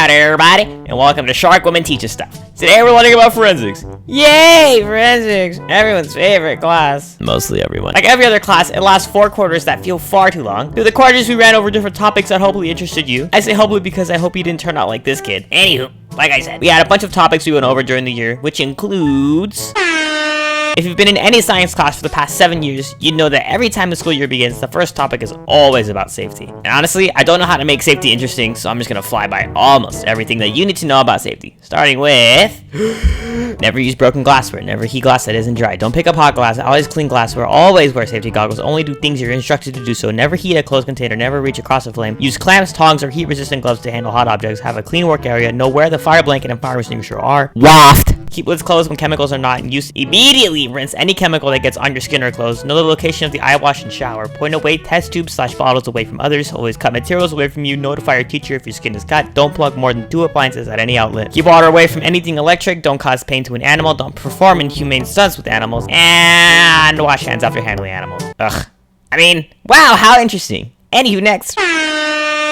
Howdy everybody, and welcome to Shark Woman Teaches Stuff. Today we're learning about forensics. Yay, forensics! Everyone's favorite class. Mostly everyone. Like every other class, it lasts 4 quarters that feel far too long. Through the quarters, we ran over different topics that hopefully interested you. I say hopefully because I hope you didn't turn out like this kid. Anywho, like I said, we had a bunch of topics we went over during the year, which includes... If you've been in any science class for the past 7 years, you know that every time the school year begins, the first topic is always about safety. And honestly, I don't know how to make safety interesting, so I'm just gonna fly by almost everything that you need to know about safety. Starting with... Never use broken glassware, never heat glass that isn't dry. Don't pick up hot glass, always clean glassware, always wear safety goggles, only do things you're instructed to do so, never heat a closed container, never reach across a flame, use clamps, tongs, or heat-resistant gloves to handle hot objects, have a clean work area, know where the fire blanket and fire extinguisher are. Waft! Keep lids closed when chemicals are not in use. Immediately rinse any chemical that gets on your skin or clothes. Know the location of the eye wash and shower. Point away test tubes / bottles away from others. Always cut materials away from you. Notify your teacher if your skin is cut. Don't plug more than 2 appliances at any outlet. Keep water away from anything electric. Don't cause pain to an animal. Don't perform inhumane stunts with animals. And wash hands after handling animals. Ugh. I mean, wow, how interesting. Anywho, next.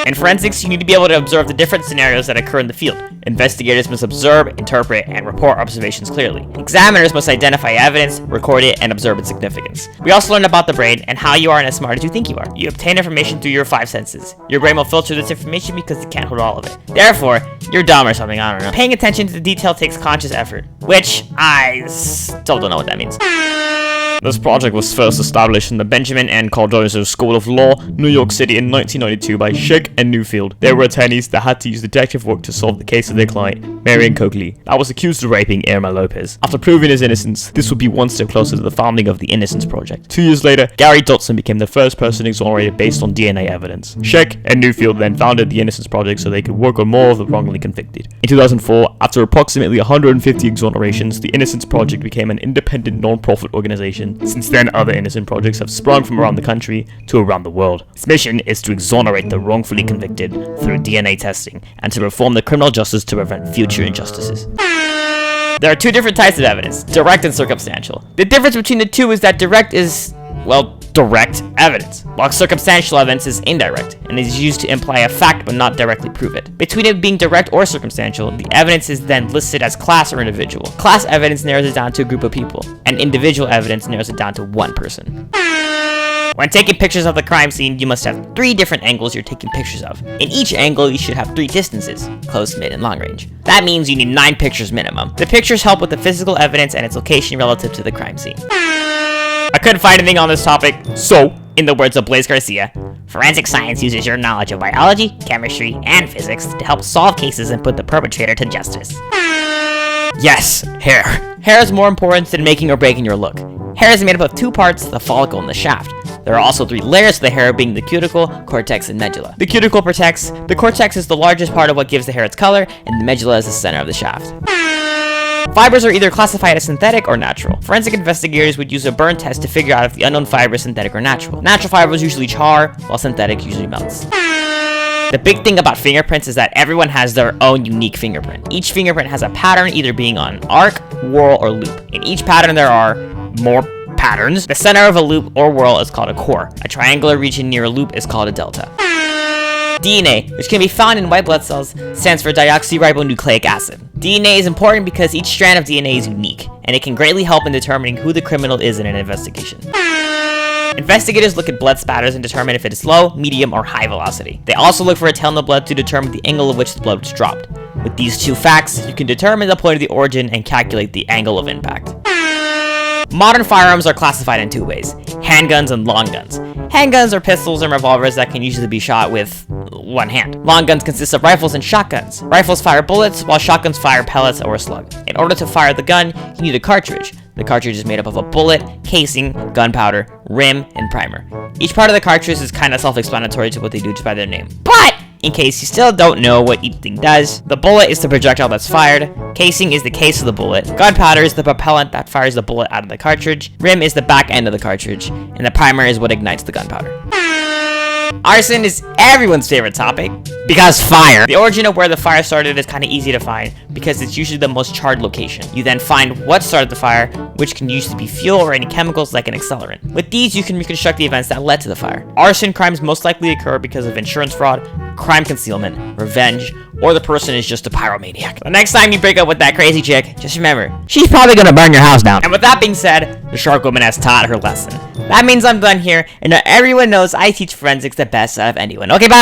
In forensics, you need to be able to observe the different scenarios that occur in the field. Investigators must observe, interpret, and report observations clearly. Examiners must identify evidence, record it, and observe its significance. We also learned about the brain and how you aren't as smart as you think you are. You obtain information through your 5 senses. Your brain will filter this information because it can't hold all of it. Therefore, you're dumb or something, I don't know. Paying attention to the detail takes conscious effort, which I still don't know what that means. This project was first established in the Benjamin N. Cardozo School of Law, New York City in 1992 by Sheck and Newfield. They were attorneys that had to use detective work to solve the case of their client, Marion Coakley, that was accused of raping Irma Lopez. After proving his innocence, this would be one step closer to the founding of the Innocence Project. 2 years later, Gary Dotson became the first person exonerated based on DNA evidence. Sheck and Newfield then founded the Innocence Project so they could work on more of the wrongly convicted. In 2004, after approximately 150 exonerations, the Innocence Project became an independent non-profit organization. Since then, other innocent projects have sprung from around the country to around the world. Its mission is to exonerate the wrongfully convicted through DNA testing and to reform the criminal justice to prevent future injustices. There are 2 different types of evidence, direct and circumstantial. The difference between the two is that direct is, well, direct evidence, while circumstantial evidence is indirect and is used to imply a fact but not directly prove it. Between it being direct or circumstantial, the evidence is then listed as class or individual. Class evidence narrows it down to a group of people, and individual evidence narrows it down to one person. When taking pictures of the crime scene, you must have 3 different angles you're taking pictures of. In each angle, you should have 3 distances, close, mid, and long range. That means you need 9 pictures minimum. The pictures help with the physical evidence and its location relative to the crime scene. I couldn't find anything on this topic, so, in the words of Blaise Garcia, forensic science uses your knowledge of biology, chemistry, and physics to help solve cases and put the perpetrator to justice. Yes, hair. Hair is more important than making or breaking your look. Hair is made up of 2 parts, the follicle and the shaft. There are also 3 layers to the hair, being the cuticle, cortex, and medulla. The cuticle protects, the cortex is the largest part of what gives the hair its color, and the medulla is the center of the shaft. Fibers are either classified as synthetic or natural. Forensic investigators would use a burn test to figure out if the unknown fiber is synthetic or natural. Natural fibers usually char, while synthetic usually melts. The big thing about fingerprints is that everyone has their own unique fingerprint. Each fingerprint has a pattern either being on arc, whorl, or loop. In each pattern there are more patterns. The center of a loop or whorl is called a core. A triangular region near a loop is called a delta. DNA, which can be found in white blood cells, stands for deoxyribonucleic acid. DNA is important because each strand of DNA is unique, and it can greatly help in determining who the criminal is in an investigation. Investigators look at blood spatters and determine if it is low, medium, or high velocity. They also look for a tail in the blood to determine the angle of which the blood was dropped. With these 2 facts, you can determine the point of the origin and calculate the angle of impact. Modern firearms are classified in 2 ways, handguns and long guns. Handguns are pistols and revolvers that can usually be shot with one hand. Long guns consist of rifles and shotguns. Rifles fire bullets, while shotguns fire pellets or a slug. In order to fire the gun, you need a cartridge. The cartridge is made up of a bullet, casing, gunpowder, rim, and primer. Each part of the cartridge is kind of self-explanatory to what they do just by their name. But in case you still don't know what each thing does, the bullet is the projectile that's fired, casing is the case of the bullet, gunpowder is the propellant that fires the bullet out of the cartridge, rim is the back end of the cartridge, and the primer is what ignites the gunpowder. Arson is everyone's favorite topic because fire. The origin of where the fire started is kind of easy to find because it's usually the most charred location. You then find what started the fire, which can usually be fuel or any chemicals like an accelerant. With these, you can reconstruct the events that led to the fire. Arson crimes most likely occur because of insurance fraud, crime concealment, revenge, or the person is just a pyromaniac. The next time you break up with that crazy chick, just remember, she's probably gonna burn your house down. And with that being said, the shark woman has taught her lesson. That means I'm done here, and now everyone knows I teach forensics the best out of anyone. Okay, bye!